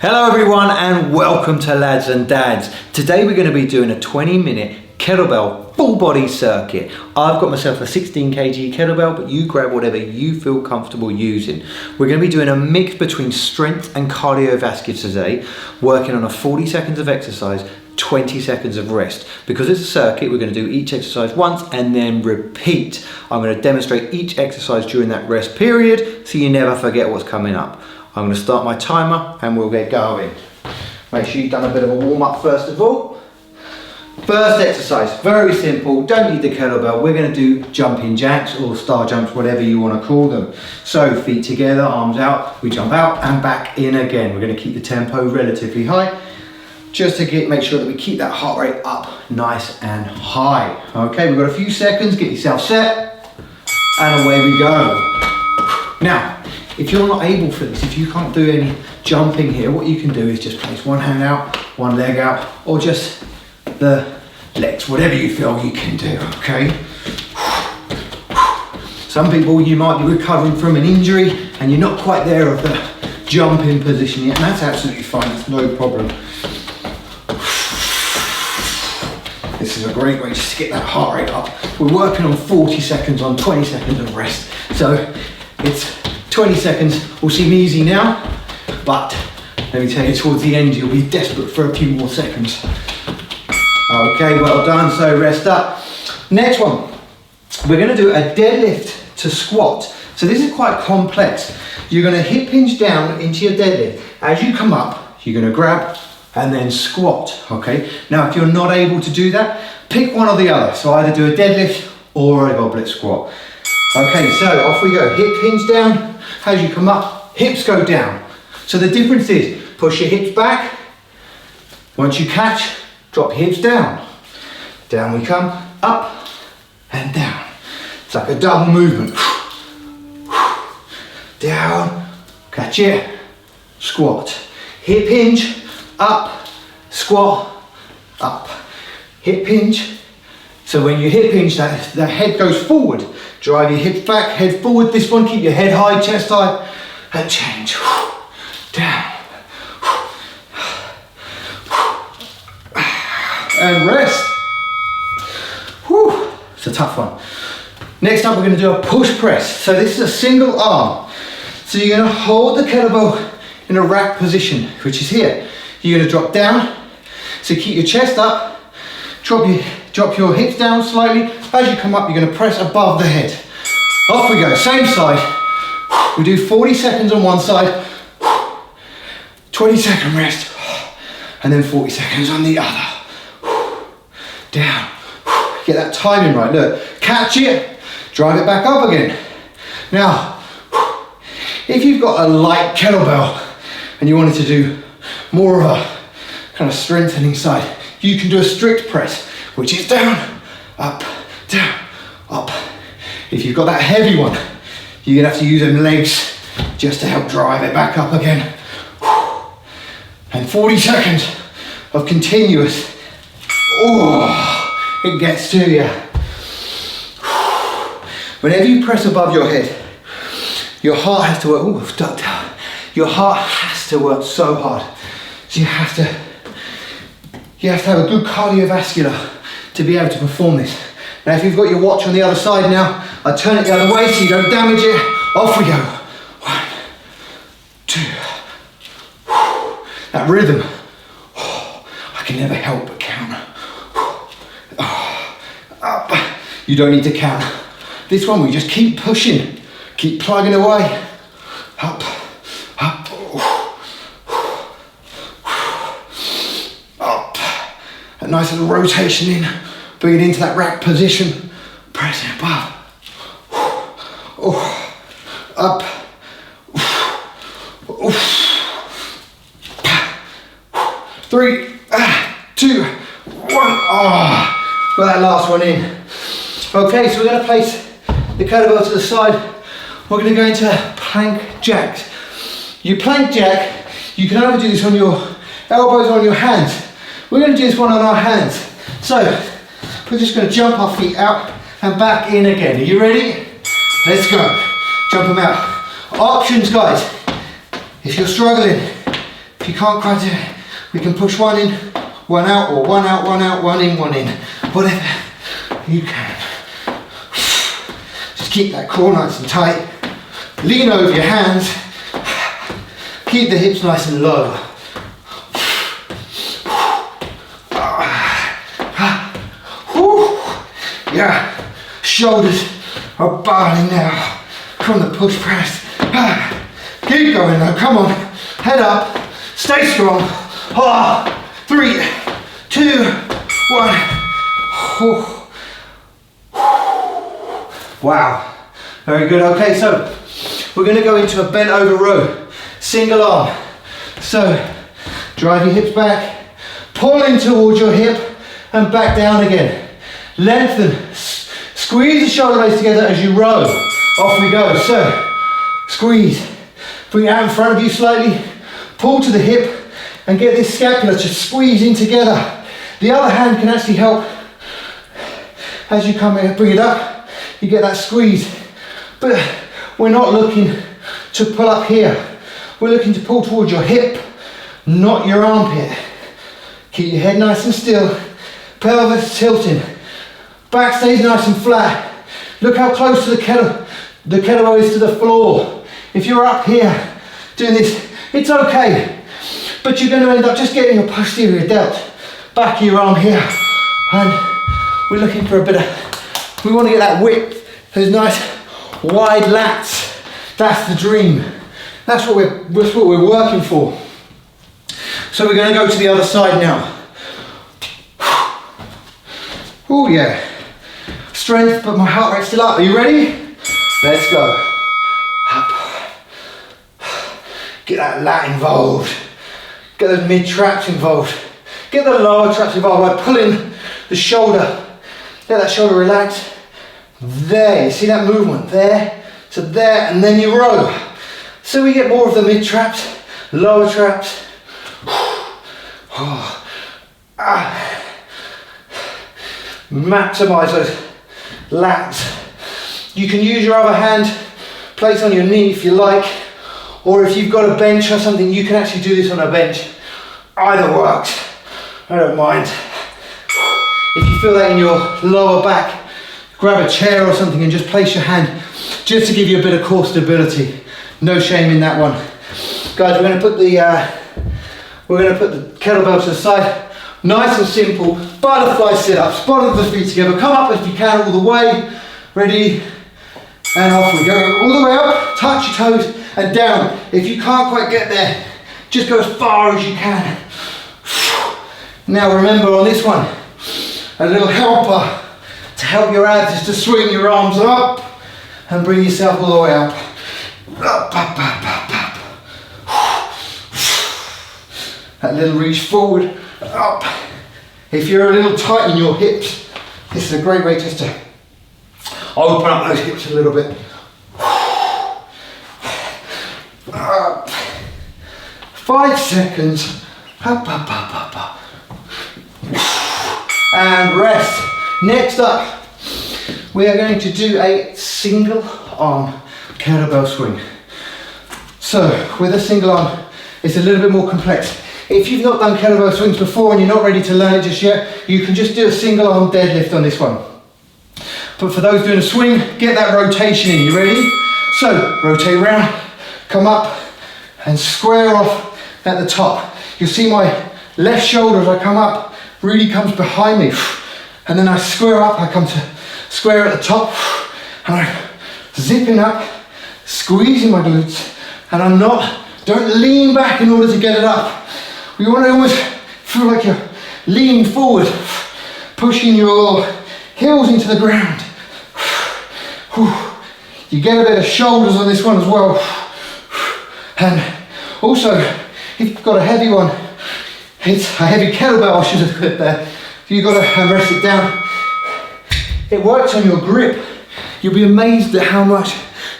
Hello everyone and welcome to Lads and Dads. Today we're going to be doing a 20-minute kettlebell full body circuit. I've got myself a 16 kg kettlebell, but you grab whatever you feel comfortable using. We're going to be doing a mix between strength and cardiovascular today, working on a 40 seconds of exercise, 20 seconds of rest. Because it's a circuit, we're going to do each exercise once and then repeat. I'm going to demonstrate each exercise during that rest period so you never forget what's coming up. I'm going to start my timer and we'll get going. Make sure you've done a bit of a warm up first of all. First exercise, very simple, don't need the kettlebell. We're going to do jumping jacks or star jumps, whatever you want to call them. So feet together, arms out, we jump out and back in again. We're going to keep the tempo relatively high, just to make sure that we keep that heart rate up nice and high. Okay, we've got a few seconds, get yourself set, and away we go. Now, if you're not able for this, if you can't do any jumping here, what you can do is just place one hand out, one leg out, or just the legs, whatever you feel you can do, okay? Some people, you might be recovering from an injury and you're not quite there of the jumping position yet, and that's absolutely fine, it's no problem. This is a great way just to get that heart rate up. We're working on 40 seconds on 20 seconds of rest. So it's 20 seconds will seem easy now, but let me tell you, towards the end you'll be desperate for a few more seconds. Okay, well done, so rest up. Next one, we're going to do a deadlift to squat. So this is quite complex. You're going to hip hinge down into your deadlift. As you come up, you're going to grab and then squat, okay? Now if you're not able to do that, pick one or the other. So either do a deadlift or a goblet squat. Okay, so off we go, hip hinge down. As you come up, hips go down. So the difference is, push your hips back. Once you catch, drop your hips down. Down we come, up and down. It's like a double movement. Down, catch it, squat. Hip hinge, up, squat, up. Hip hinge. So when you hip hinge, the head goes forward. Drive your hips back, head forward. This one, keep your head high, chest high, and change. Down. And rest. Whew. It's a tough one. Next up, we're going to do a push press. So this is a single arm. So you're going to hold the kettlebell in a rack position, which is here. You're going to drop down. So keep your chest up. Drop your hips down slightly. As you come up, you're going to press above the head. Off we go, same side. We do 40 seconds on one side, 20-second rest, and then 40 seconds on the other. Down. Get that timing right. Look, catch it, drive it back up again. Now, if you've got a light kettlebell and you wanted to do more of a kind of strengthening side, you can do a strict press, which is down, up, up. If you've got that heavy one, you're gonna have to use them legs just to help drive it back up again. And 40 seconds of continuous, oh, it gets to you. Whenever you press above your head, your heart has to work, oh, I've ducked out. Your heart has to work so hard. So you have to have a good cardiovascular to be able to perform this. Now if you've got your watch on the other side now, I turn it the other way so you don't damage it. Off we go. 1, 2. That rhythm, I can never help but count. Up. You don't need to count. This one we just keep pushing, keep plugging away. Up, up, up. A nice little rotation in. Bring it into that rack position, press it above, up, 3, 2, 1, got that last one in. Okay, so we're going to place the kettlebell to the side. We're going to go into plank jacks. You plank jack, you can either do this on your elbows or on your hands. We're going to do this one on our hands. So, we're just going to jump our feet out and back in again. Are you ready? Let's go. Jump them out. Options, guys. If you're struggling, if If you can't quite do it, we can push one in, one out, or one out, one out, one in, whatever you can. Just keep that core nice and tight. Lean over your hands. Keep the hips nice and low. Yeah, shoulders are barring now from the push press. Keep going now, come on. Head up, stay strong. 3, 2, 1. Wow, very good. Okay, so we're going to go into a bent over row, single arm. So drive your hips back, pull in towards your hip and back down again. Lengthen, squeeze the shoulder blades together as you row. Off we go. So squeeze, bring it out in front of you slightly, pull to the hip and get this scapula to squeeze in together. The other hand can actually help as you come in, bring it up, you get that squeeze. But we're not looking to pull up here. We're looking to pull towards your hip, not your armpit. Keep your head nice and still, pelvis tilting, back stays nice and flat. Look how close to the kettlebell is to the floor. If you're up here doing this, it's okay. But you're going to end up just getting your posterior delt, back of your arm here. And we're looking for a bit of, we want to get that width, those nice wide lats. That's the dream. That's what we're working for. So we're going to go to the other side now. Oh yeah. Strength, but my heart rate's still up. Are you ready? Let's go. Up. Get that lat involved. Get those mid traps involved. Get the lower traps involved by pulling the shoulder. Let that shoulder relax. There, you see that movement? There to there, and then you row. So we get more of the mid traps, lower traps. Maximize those lats. You can use your other hand, place on your knee if you like, or if you've got a bench or something, you can actually do this on a bench. Either works, I don't mind. If you feel that in your lower back, grab a chair or something and just place your hand, just to give you a bit of core stability. No shame in that one. Guys, we're going to put the kettlebell to the side. Nice and simple, butterfly sit-ups, bottom of the feet together. Come up if you can all the way. Ready? And off we go. All the way up, touch your toes and down. If you can't quite get there, just go as far as you can. Now remember on this one, a little helper to help your abs is to swing your arms up and bring yourself all the way up. Up, up, up, up, up. That little reach forward, up. If you're a little tight in your hips, this is a great way just to open up those hips a little bit. Up. 5 seconds. Up, up, up, up, up. And rest. Next up, we are going to do a single arm kettlebell swing. So with a single arm, it's a little bit more complex. If you've not done kettlebell swings before and you're not ready to learn it just yet, you can just do a single arm deadlift on this one. But for those doing a swing, get that rotation in. You ready? So rotate around, come up and square off at the top. You'll see my left shoulder as I come up really comes behind me. And then I square up, I come to square at the top, and I'm zipping up, squeezing my glutes, and don't lean back in order to get it up. You want to almost feel like you're leaning forward, pushing your heels into the ground. You get a bit of shoulders on this one as well. And also, if you've got a heavy one, it's a heavy kettlebell, I should have put there. You've got to rest it down. It works on your grip. You'll be amazed at how much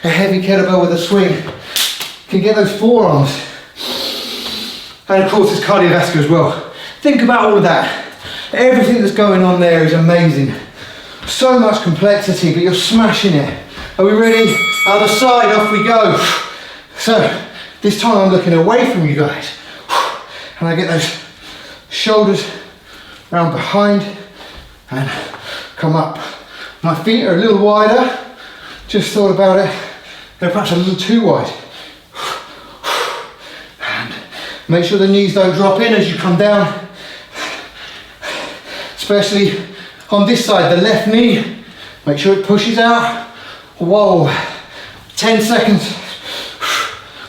a heavy kettlebell with a swing can get those forearms. And of course it's cardiovascular as well. Think about all of that. Everything that's going on there is amazing. So much complexity, but you're smashing it. Are we ready? Other side, off we go. So, this time I'm looking away from you guys. and I get those shoulders round behind and come up. My feet are a little wider, just thought about it, they're perhaps a little too wide. And make sure the knees don't drop in as you come down, especially on this side, the left knee. Make sure it pushes out. Whoa, 10 seconds.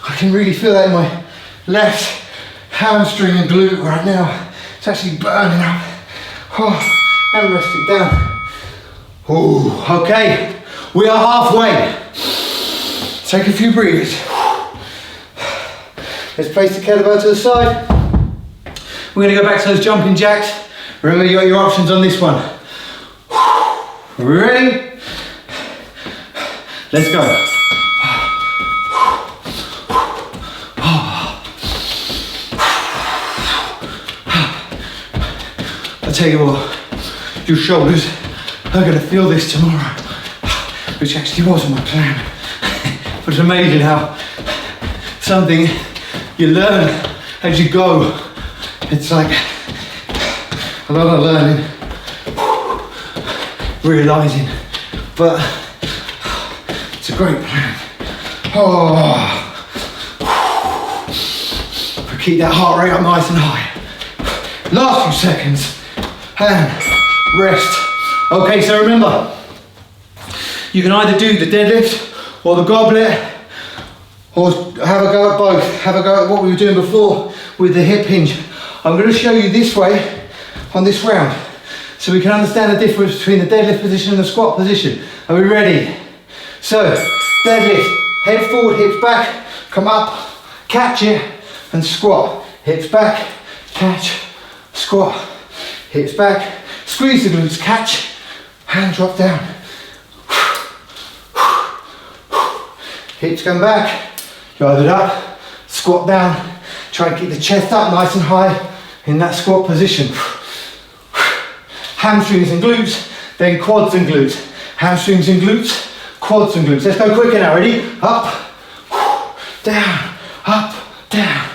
I can really feel that in my left hamstring and glute right now. It's actually burning up. Oh, and rest it down. Oh, okay, we are halfway. Take a few breaths. Let's place the kettlebell to the side. We're going to go back to those jumping jacks. Remember, you got your options on this one. Ready? Let's go. I'll tell you what, your shoulders are going to feel this tomorrow, which actually wasn't my plan. But it's amazing how something you learn as you go. It's like a lot of learning, realising, but it's a great plan. Oh, keep that heart rate up nice and high. Last few seconds, and rest. Okay, so remember, you can either do the deadlift or the goblet, or have a go at both. Have a go at what we were doing before with the hip hinge. I'm going to show you this way on this round, so we can understand the difference between the deadlift position and the squat position. Are we ready? So, deadlift, head forward, hips back, come up, catch it, and squat. Hips back, catch, squat. Hips back, squeeze the glutes, catch, and drop down. Hips come back, drive it up, squat down, try and keep the chest up nice and high in that squat position. Hamstrings and glutes, then quads and glutes. Hamstrings and glutes, quads and glutes. Let's go quicker now, ready? Up, down, up, down.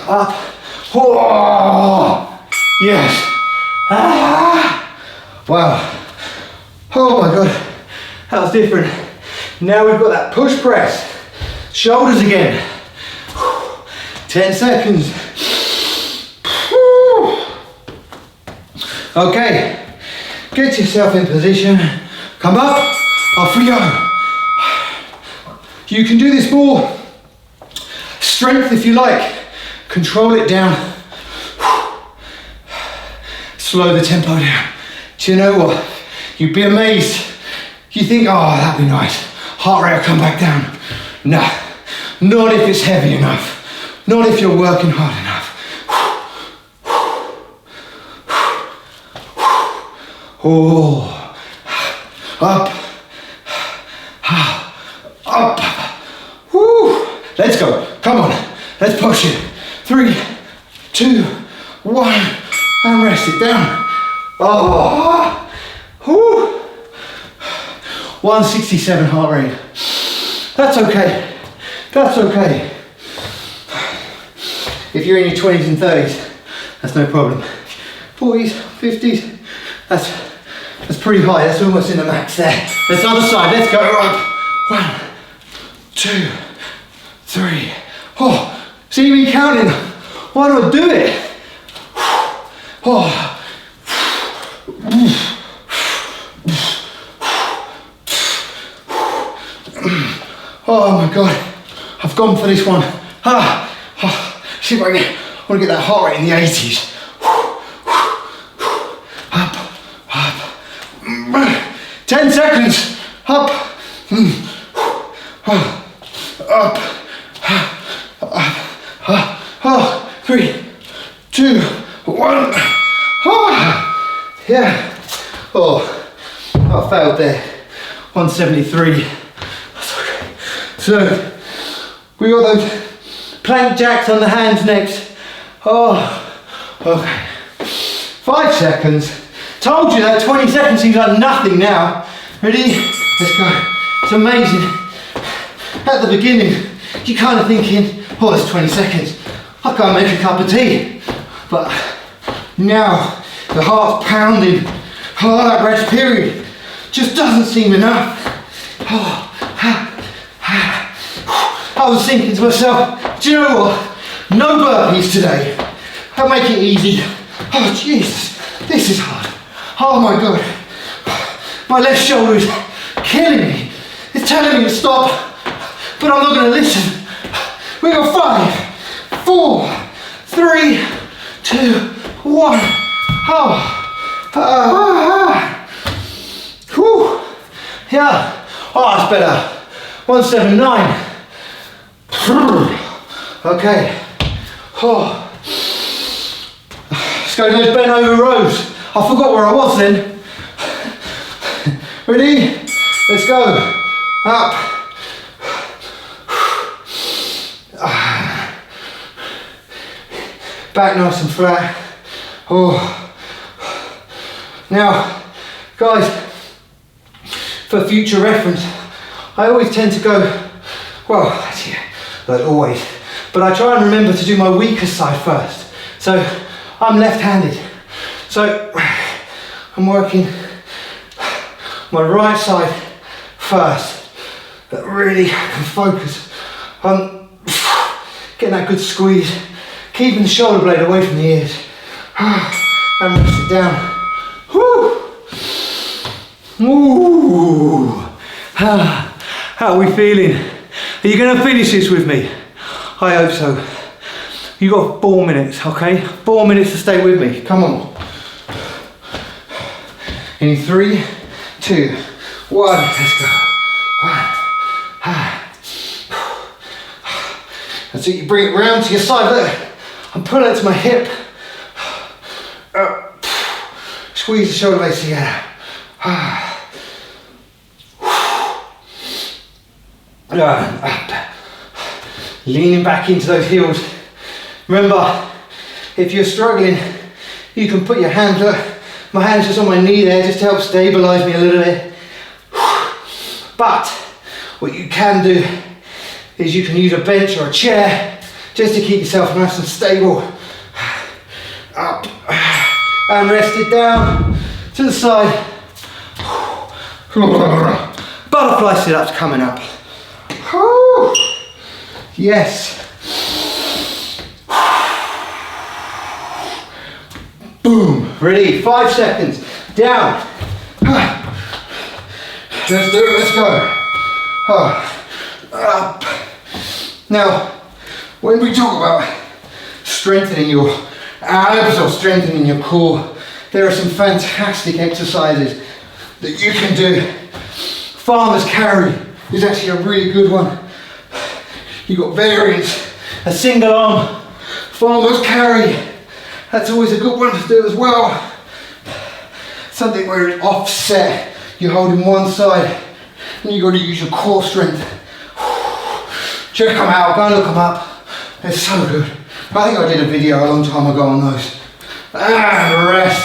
Up, yes. Wow. Oh my God. That was different. Now we've got that push press. Shoulders again. 10 seconds. Okay. Get yourself in position. Come up. Off we go. You can do this more. Strength if you like. Control it down. Slow the tempo down. Do you know what? You'd be amazed. You think, oh, that'd be nice. Heart rate will come back down. No, not if it's heavy enough. Not if you're working hard enough. Oh, up, up. Woo. Let's go. Come on. Let's push it. 3, 2, 1, and rest it down. Oh, whoo. 167 heart rate. That's okay. That's okay. If you're in your 20s and 30s, that's no problem. 40s, 50s, that's pretty high. That's almost in the max there. Let's other side. Let's go. Up. 1, 2, 3. Oh, see me counting. Why do I do it? Oh. Oh my God, I've gone for this one. See if I want to get that heart rate in the 80s. Up. 10 seconds. Up. Up. 3, 2, 1. Yeah. Oh, I failed there. 173. So, we got those plank jacks on the hands next. Oh, okay. 5 seconds. Told you that 20 seconds seems like nothing now. Ready? Let's go. It's amazing. At the beginning, you're kind of thinking, oh, it's 20 seconds. I can't make a cup of tea. But now the heart's pounding. Oh, that rest period just doesn't seem enough. I was thinking to myself, do you know what? No burpees today. I'll make it easy. Oh Jesus, this is hard. Oh my God. My left shoulder is killing me. It's telling me to stop, but I'm not going to listen. We got 5, 4, 3, 2, 1. Whew. Yeah. Oh, it's better. 179. Okay. Oh. Let's go to those bent over rows. I forgot where I was then. Ready? Let's go. Up. Back nice and flat. Oh. Now, guys, for future reference, I always tend to go, well, yeah, not always, but I try and remember to do my weaker side first. So I'm left-handed. So I'm working my right side first, but really can focus on getting that good squeeze, keeping the shoulder blade away from the ears, and rest it down. Woo! Ooh. How are we feeling? Are you going to finish this with me? I hope so. You got 4 minutes, okay? 4 minutes to stay with me. Come on. In 3, 2, 1. Let's go. 1. That's it. You bring it round to your side. Look. I'm pulling it to my hip. Squeeze the shoulder blades together. Up. Leaning back into those heels. Remember, if you're struggling, you can put your hands up. My hand's just on my knee there, just to help stabilize me a little bit. But what you can do is you can use a bench or a chair just to keep yourself nice and stable. Up and rest it down to the side. Butterfly sit-ups coming up. Yes. Boom. Ready? 5 seconds. Down. Let's do it. Let's go. Up. Now, when we talk about strengthening your abs or strengthening your core, there are some fantastic exercises that you can do. Farmer's carry is actually a really good one. You've got variants, a single arm farmer's carry. That's always a good one to do as well. Something where it's offset. You're holding one side and you've got to use your core strength. Check them out, go and look them up. They're so good. I think I did a video a long time ago on those. And rest.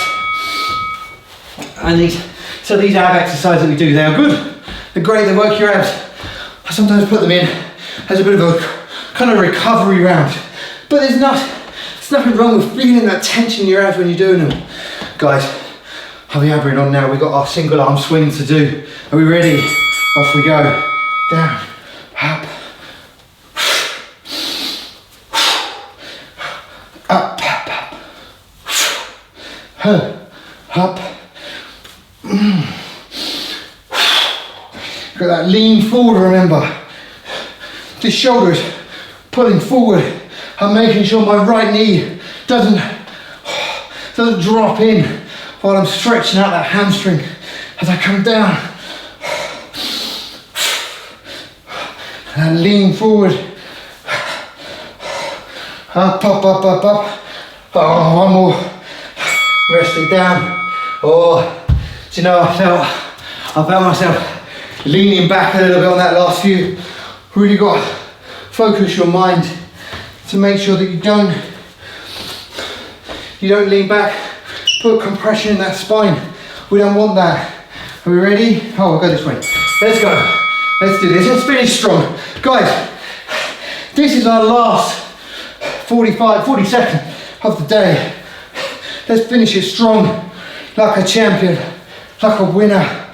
And these ab exercises that we do, they are good. They're great, they work your abs. I sometimes put them in as a bit of a kind of recovery round. But there's nothing wrong with feeling that tension in your abs when you're doing them. Guys, I'll be hammering on now. We've got our single arm swing to do. Are we ready? Off we go. Down, up. Up, up. Got that lean forward, remember. This shoulder is pulling forward. I'm making sure my right knee doesn't drop in while I'm stretching out that hamstring as I come down. And lean forward. Up. Oh, one more. Rest it down. Oh, do you know, I felt myself leaning back a little bit on that last few. Really got to focus your mind to make sure that you don't lean back, put compression in that spine. We don't want that. Are we ready? Oh, we'll go this way. Let's go. Let's do this. Let's finish strong. Guys, This is our last 40 seconds of the day. Let's finish it strong, like a champion, like a winner.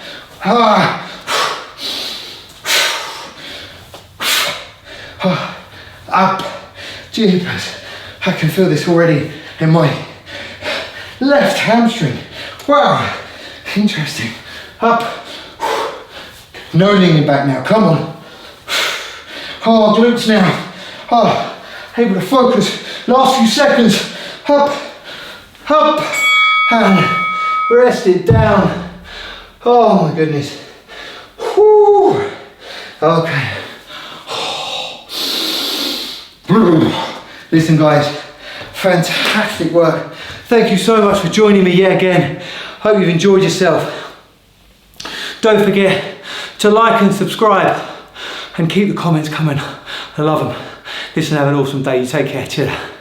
Up, jeepers. I can feel this already in my left hamstring. Wow, interesting. Up, no leaning back now, come on. Oh, glutes now. Oh, able to focus. Last few seconds. Up, and rest it down. Oh my goodness. Whew. Okay. Listen guys, fantastic work. Thank you so much for joining me yet again. Hope you've enjoyed yourself. Don't forget to like and subscribe and keep the comments coming. I love them. Listen, have an awesome day. You take care. Cheers.